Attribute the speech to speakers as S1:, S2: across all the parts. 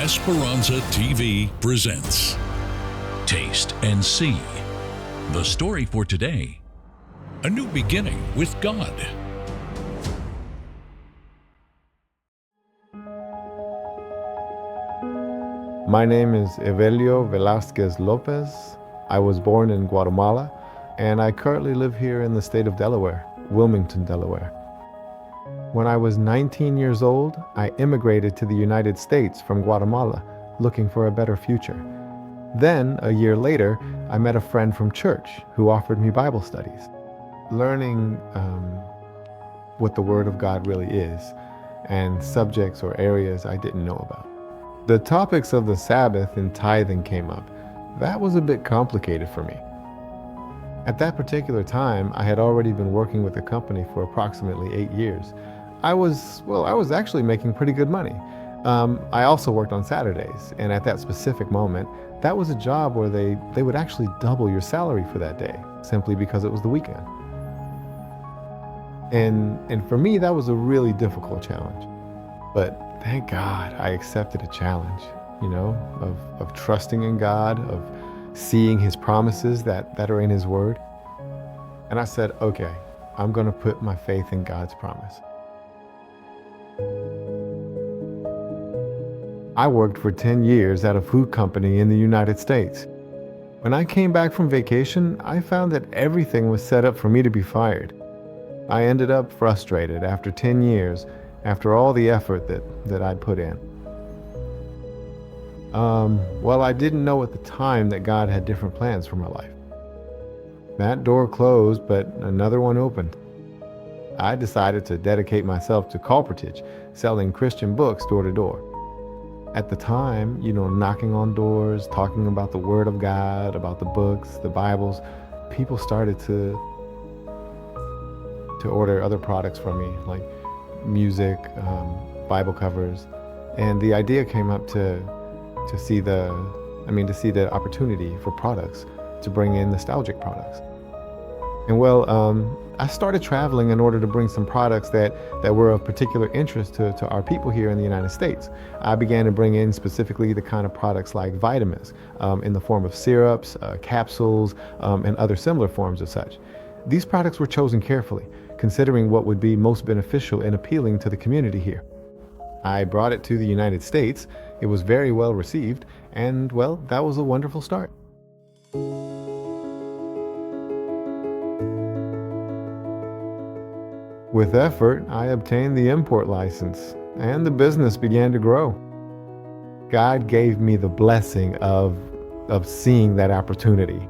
S1: Esperanza TV presents Taste and See. The story for today: a new beginning with God.
S2: My name is Evelio Velasquez Lopez. I was born in Guatemala, and I currently live here in the state of Delaware, Wilmington, Delaware. When I was 19 years old, I immigrated to the United States from Guatemala, looking for a better future. Then, a year later, I met a friend from church who offered me Bible studies. Learning what the Word of God really is, and subjects or areas I didn't know about. The topics of the Sabbath and tithing came up. That was a bit complicated for me. At that particular time, I had already been working with the company for approximately 8 years. I was actually making pretty good money. I also worked on Saturdays, and at that specific moment, that was a job where they would actually double your salary for that day, simply because it was the weekend. And for me, that was a really difficult challenge. But thank God I accepted a challenge, of trusting in God, of seeing His promises that are in His Word. And I said, okay, I'm going to put my faith in God's promise. I worked for 10 years at a food company in the United States. When I came back from vacation, I found that everything was set up for me to be fired. I ended up frustrated after 10 years, after all the effort that I'd put in. I didn't know at the time that God had different plans for my life. That door closed, but another one opened. I decided to dedicate myself to corporatage, selling Christian books door to door. At the time, knocking on doors, talking about the Word of God, about the books, the Bibles, people started to order other products from me, like music, Bible covers, and the idea came up to see the opportunity for products, to bring in nostalgic products. And I started traveling in order to bring some products that were of particular interest to our people here in the United States. I began to bring in specifically the kind of products like vitamins, in the form of syrups, capsules, and other similar forms of such. These products were chosen carefully, considering what would be most beneficial and appealing to the community here. I brought it to the United States. It was very well received, and that was a wonderful start. With effort, I obtained the import license, and the business began to grow. God gave me the blessing of seeing that opportunity,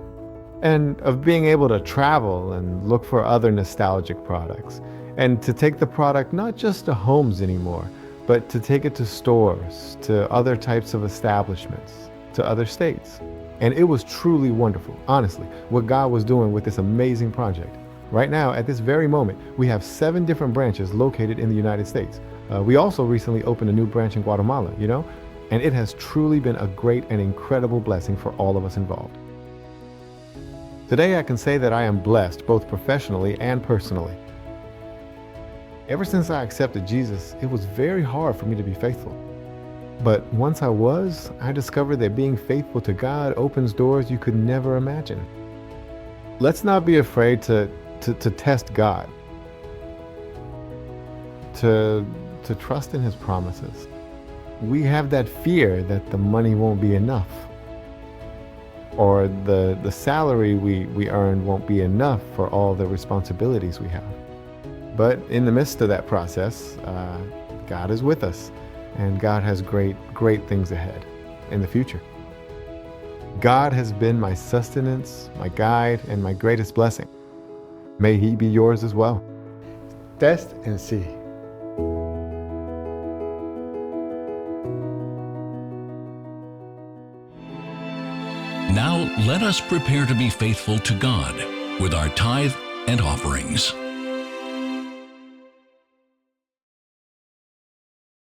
S2: and of being able to travel and look for other nostalgic products, and to take the product not just to homes anymore, but to take it to stores, to other types of establishments, to other states. And it was truly wonderful, honestly, what God was doing with this amazing project. Right now, at this very moment, we have 7 different branches located in the United States. We also recently opened a new branch in Guatemala, and it has truly been a great and incredible blessing for all of us involved. Today, I can say that I am blessed both professionally and personally. Ever since I accepted Jesus, it was very hard for me to be faithful. But once I discovered that being faithful to God opens doors you could never imagine. Let's not be afraid to test God, to trust in His promises. We have that fear that the money won't be enough, or the salary we earn won't be enough for all the responsibilities we have. But in the midst of that process, God is with us, and God has great things ahead in the future. God has been my sustenance, my guide, and my greatest blessing. May He be yours as well. Test and see.
S1: Now let us prepare to be faithful to God with our tithe and offerings.